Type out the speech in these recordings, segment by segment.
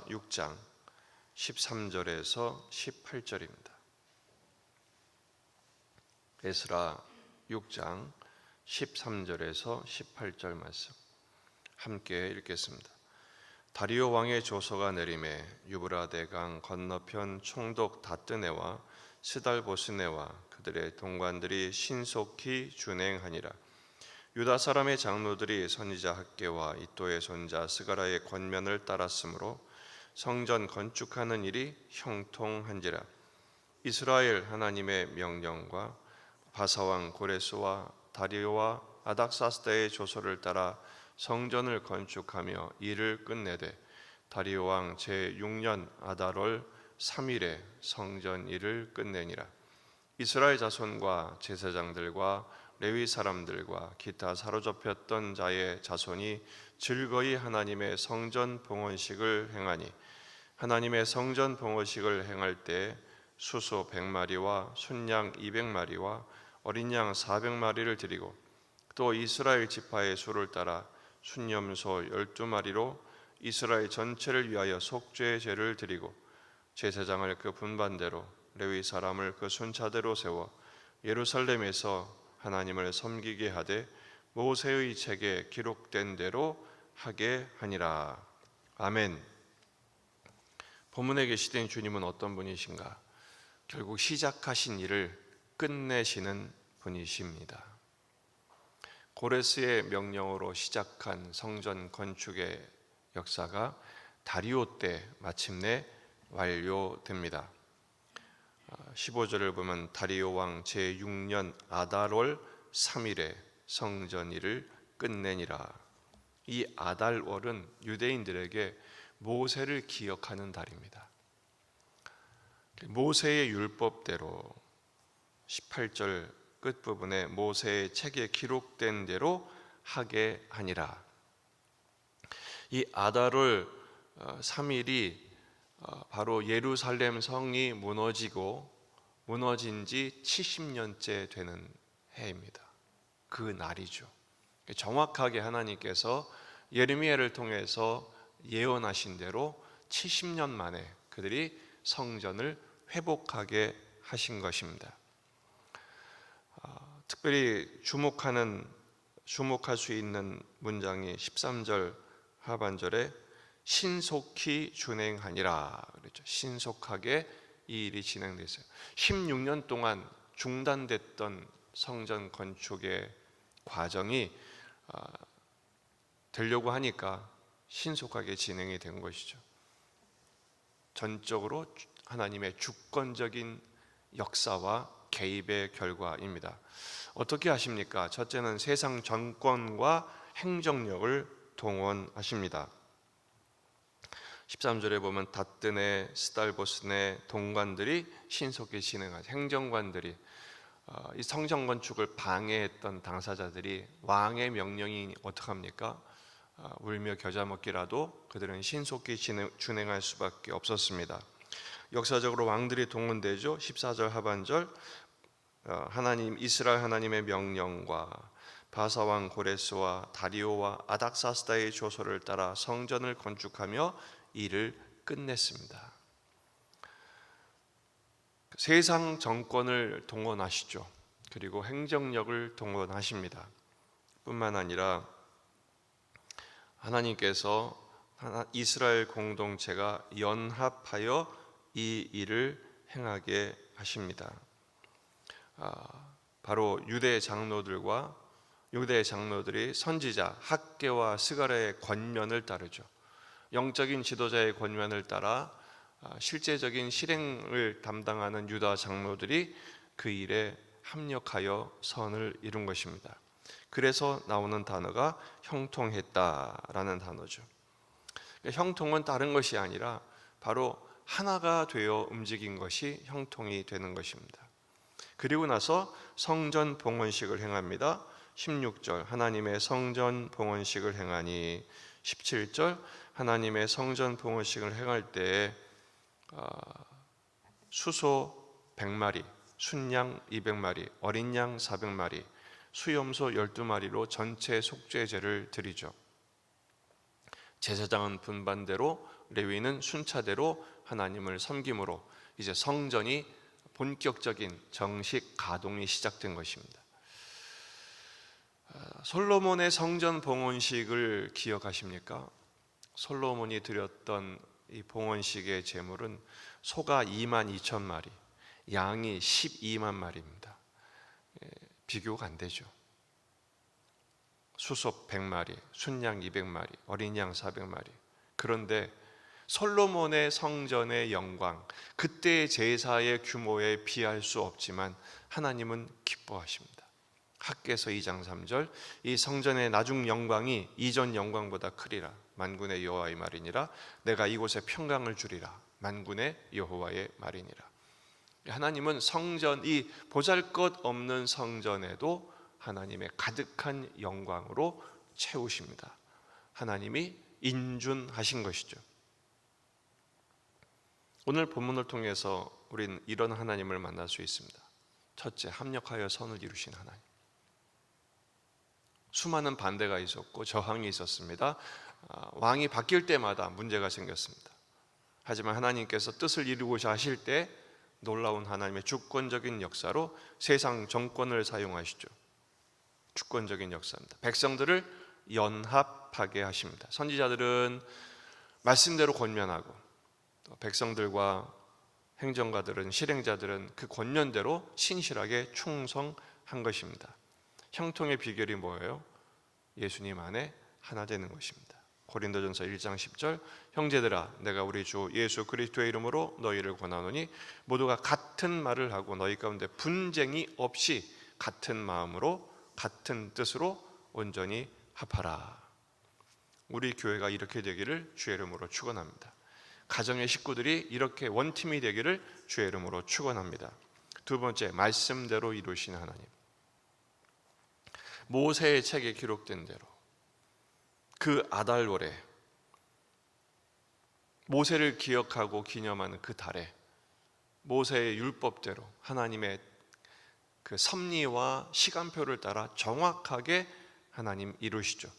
6장 13절에서 18절입니다. 에스라 6장 13절에서 18절 말씀 함께 읽겠습니다. 다리오 왕의 조서가 내림에 유브라데 강 건너편 총독 다뜨네와 스달보스네와 그들의 동관들이 신속히 준행하니라. 유다 사람의 장로들이 선지자 학개와 이또의 손자 스가랴의 권면을 따랐으므로 성전 건축하는 일이 형통한지라. 이스라엘 하나님의 명령과 바사왕 고레스와 다리오와 아닥사스다의 조서를 따라 성전을 건축하며 일을 끝내되 다리오 왕 제6년 아달월 3일에 성전 일을 끝내니라. 이스라엘 자손과 제사장들과 레위 사람들과 기타 사로잡혔던 자의 자손이 즐거이 하나님의 성전 봉헌식을 행하니 하나님의 성전 봉헌식을 행할 때 수소 100마리와 순양 200마리와 어린 양 400마리를 드리고 또 이스라엘 지파의 수를 따라 순염소 12마리로 이스라엘 전체를 위하여 속죄의 제를 드리고 제사장을 그 분반대로 레위 사람을 그 순차대로 세워 예루살렘에서 하나님을 섬기게 하되 모세의 책에 기록된 대로 하게 하니라. 아멘. 본문에 계시된 주님은 어떤 분이신가? 결국 시작하신 일을 끝내시는 분이십니다. 고레스의 명령으로 시작한 성전 건축의 역사가 다리오 때 마침내 완료됩니다. 15절을 보면 다리오 왕 제6년 아달월 3일에 성전 일을 끝내니라. 이 아달월은 유대인들에게 모세를 기억하는 달입니다. 모세의 율법대로 18절 끝부분에 모세의 책에 기록된 대로 하게 하니라. 이 아달월 3일이 바로 예루살렘 성이 무너진 지 70년째 되는 해입니다. 그 날이죠. 정확하게 하나님께서 예레미야를 통해서 예언하신 대로 70년 만에 그들이 성전을 회복하게 하신 것입니다. 특별히 주목할 수 있는 문장이 13절 하반절에 신속히 준행하니라 그랬죠. 신속하게 이 일이 진행됐어요. 16년 동안 중단됐던 성전 건축의 과정이 되려고 하니까 신속하게 진행이 된 것이죠. 전적으로 하나님의 주권적인 역사와 개입의 결과입니다. 어떻게 하십니까? 첫째는 세상 정권과 행정력을 동원하십니다. 13절에 보면 다뜨네, 스달보스네 동관들이 신속히 진행하죠. 행정관들이 이 성전 건축을 방해했던 당사자들이 왕의 명령이 어떡합니까? 울며 겨자 먹기라도 그들은 신속히 준행할 수밖에 없었습니다. 역사적으로 왕들이 동원되죠. 14절 하반절 이스라엘 하나님의 명령과 바사왕 고레스와 다리오와 아닥사스다의 조서를 따라 성전을 건축하며 일을 끝냈습니다. 세상 정권을 동원하시죠. 그리고 행정력을 동원하십니다. 뿐만 아니라 하나님께서 이스라엘 공동체가 연합하여 이 일을 행하게 하십니다. 바로 유대 장로들이 선지자 학개와 스가랴의 권면을 따르죠. 영적인 지도자의 권면을 따라 실제적인 실행을 담당하는 유다 장로들이 그 일에 합력하여 선을 이룬 것입니다. 그래서 나오는 단어가 형통했다라는 단어죠. 형통은 다른 것이 아니라 바로 하나가 되어 움직인 것이 형통이 되는 것입니다. 그리고 나서 성전 봉헌식을 행합니다. 16절 하나님의 성전 봉헌식을 행하니 17절 하나님의 성전 봉헌식을 행할 때 수소 100마리, 순양 200마리, 어린 양 400마리, 수염소 12마리로 전체 속죄제를 드리죠. 제사장은 분반대로 레위는 순차대로 하나님을 섬김으로 이제 성전이 본격적인 정식 가동이 시작된 것입니다. 솔로몬의 성전 봉헌식을 기억하십니까? 솔로몬이 드렸던 이 봉헌식의 제물은 소가 22,000마리, 양이 12만 마리입니다. 비교가 안 되죠. 수소 100마리, 순양 200마리, 어린 양 400마리. 그런데 솔로몬의 성전의 영광, 그때의 제사의 규모에 비할 수 없지만 하나님은 기뻐하십니다. 학개서 2장 3절, 이 성전의 나중 영광이 이전 영광보다 크리라. 만군의 여호와의 말이니라. 내가 이곳에 평강을 주리라. 만군의 여호와의 말이니라. 하나님은 성전, 이 보잘것없는 성전에도 하나님의 가득한 영광으로 채우십니다. 하나님이 인준하신 것이죠. 오늘 본문을 통해서 우리는 이런 하나님을 만날 수 있습니다. 첫째, 합력하여 선을 이루신 하나님. 수많은 반대가 있었고 저항이 있었습니다. 왕이 바뀔 때마다 문제가 생겼습니다. 하지만 하나님께서 뜻을 이루고자 하실 때 놀라운 하나님의 주권적인 역사로 세상 정권을 사용하시죠. 주권적인 역사입니다. 백성들을 연합하게 하십니다. 선지자들은 말씀대로 권면하고, 또 백성들과 행정가들은, 실행자들은 그 권면대로 신실하게 충성한 것입니다. 형통의 비결이 뭐예요? 예수님 안에 하나 되는 것입니다. 고린도전서 1장 10절, 형제들아 내가 우리 주 예수 그리스도의 이름으로 너희를 권하노니 모두가 같은 말을 하고 너희 가운데 분쟁이 없이 같은 마음으로 같은 뜻으로 온전히 합하라. 우리 교회가 이렇게 되기를 주의 이름으로 축원합니다. 가정의 식구들이 이렇게 원팀이 되기를 주의 이름으로 축원합니다. 두 번째, 말씀대로 이루신 하나님. 모세의 책에 기록된 대로 그 아달월에, 모세를 기억하고 기념하는 그 달에 모세의 율법대로 하나님의 그 섭리와 시간표를 따라 정확하게 하나님 이루시죠.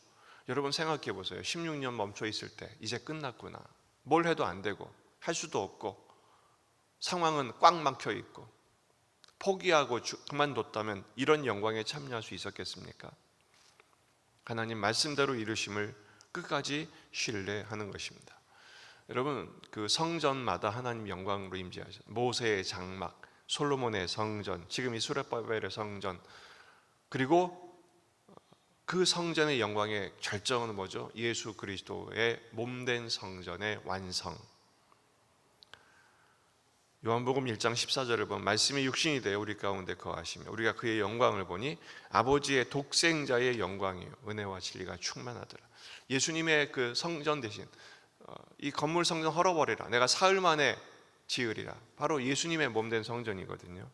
여러분 생각해 보세요. 16년 멈춰 있을 때 이제 끝났구나. 뭘 해도 안 되고 할 수도 없고 상황은 꽉 막혀 있고 포기하고 그만뒀다면 이런 영광에 참여할 수 있었겠습니까? 하나님 말씀대로 이루심을 끝까지 신뢰하는 것입니다. 여러분, 그 성전마다 하나님 영광으로 임재하셨어요. 모세의 장막, 솔로몬의 성전, 지금 이 수레바벨의 성전, 그리고 그 성전의 영광의 절정은 뭐죠? 예수 그리스도의 몸된 성전의 완성. 요한복음 1장 14절을 보면 말씀이 육신이 되어 우리 가운데 거하시며 우리가 그의 영광을 보니 아버지의 독생자의 영광이요 은혜와 진리가 충만하더라. 예수님의 그 성전 대신 이 건물 성전 헐어버리라, 내가 사흘 만에 지으리라. 바로 예수님의 몸된 성전이거든요.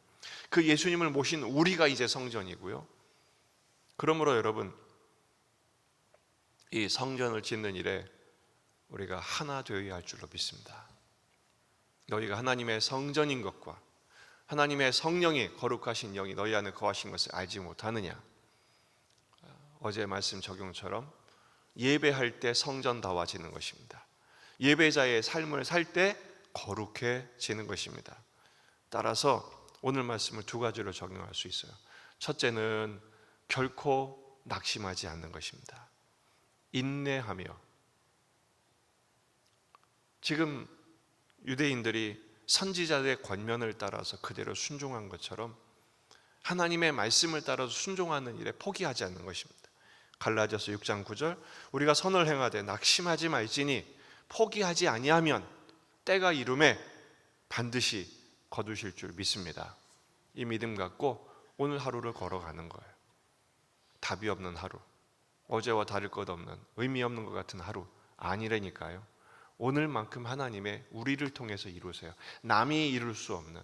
그 예수님을 모신 우리가 이제 성전이고요. 그러므로 여러분, 이 성전을 짓는 일에 우리가 하나 되어야 할 줄로 믿습니다. 너희가 하나님의 성전인 것과 하나님의 성령이, 거룩하신 영이 너희 안에 거하신 것을 알지 못하느냐. 어제 말씀 적용처럼 예배할 때 성전다워지는 것입니다. 예배자의 삶을 살 때 거룩해지는 것입니다. 따라서 오늘 말씀을 두 가지로 적용할 수 있어요. 첫째는 결코 낙심하지 않는 것입니다. 인내하며, 지금 유대인들이 선지자들의 권면을 따라서 그대로 순종한 것처럼 하나님의 말씀을 따라서 순종하는 일에 포기하지 않는 것입니다. 갈라디아서 6장 9절, 우리가 선을 행하되 낙심하지 말지니 포기하지 아니하면 때가 이름에 반드시 거두실 줄 믿습니다. 이 믿음 갖고 오늘 하루를 걸어가는 거예요. 답이 없는 하루, 어제와 다를 것 없는, 의미 없는 것 같은 하루 아니라니까요. 오늘만큼 하나님의 우리를 통해서 이루세요. 남이 이룰 수 없는,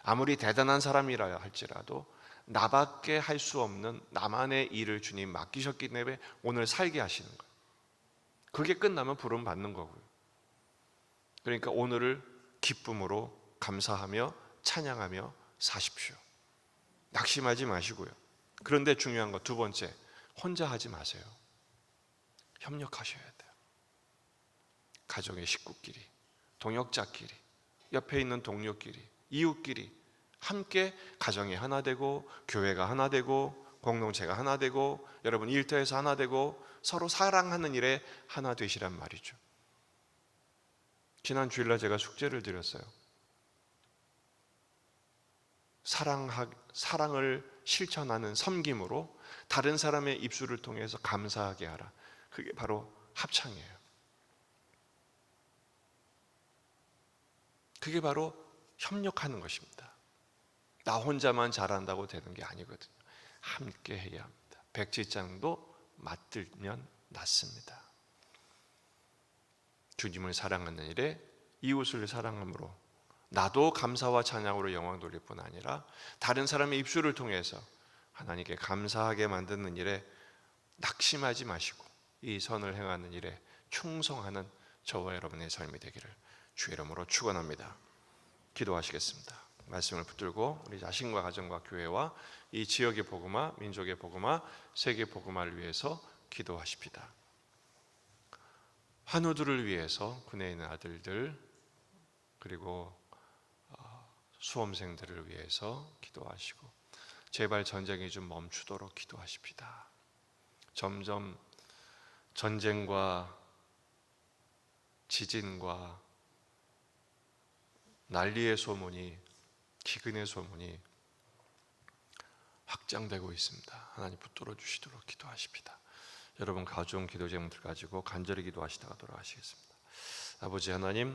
아무리 대단한 사람이라 할지라도 나밖에 할 수 없는 나만의 일을 주님 맡기셨기 때문에 오늘 살게 하시는 거예요. 그게 끝나면 부름 받는 거고요. 그러니까 오늘을 기쁨으로 감사하며 찬양하며 사십시오. 낙심하지 마시고요. 그런데 중요한 거 두 번째, 혼자 하지 마세요. 협력하셔야 돼요. 가정의 식구끼리, 동역자끼리, 옆에 있는 동료끼리, 이웃끼리 함께 가정이 하나 되고, 교회가 하나 되고, 공동체가 하나 되고, 여러분 일터에서 하나 되고, 서로 사랑하는 일에 하나 되시란 말이죠. 지난 주일날 제가 숙제를 드렸어요. 사랑을 실천하는 섬김으로 다른 사람의 입술을 통해서 감사하게 하라. 그게 바로 합창이에요. 그게 바로 협력하는 것입니다. 나 혼자만 잘한다고 되는 게 아니거든요. 함께 해야 합니다. 백지장도 맞들면 낫습니다. 주님을 사랑하는 일에 이웃을 사랑함으로 나도 감사와 찬양으로 영광 돌릴 뿐 아니라 다른 사람의 입술을 통해서 하나님께 감사하게 만드는 일에 낙심하지 마시고 이 선을 행하는 일에 충성하는 저와 여러분의 삶이 되기를 주의 이름으로 축원합니다. 기도하시겠습니다. 말씀을 붙들고 우리 자신과 가정과 교회와 이 지역의 복음화, 민족의 복음화, 세계 복음화를 위해서 기도하십시다. 환우들을 위해서 군에 있는 아들들 그리고 수험생들을 위해서 기도하시고 제발 전쟁이 좀 멈추도록 기도하십시다. 점점 전쟁과 지진과 난리의 소문이, 기근의 소문이 확장되고 있습니다. 하나님 붙들어 주시도록 기도하십시다. 여러분 가져온 기도 제목들 가지고 간절히 기도하시다가 돌아가시겠습니다. 아버지 하나님,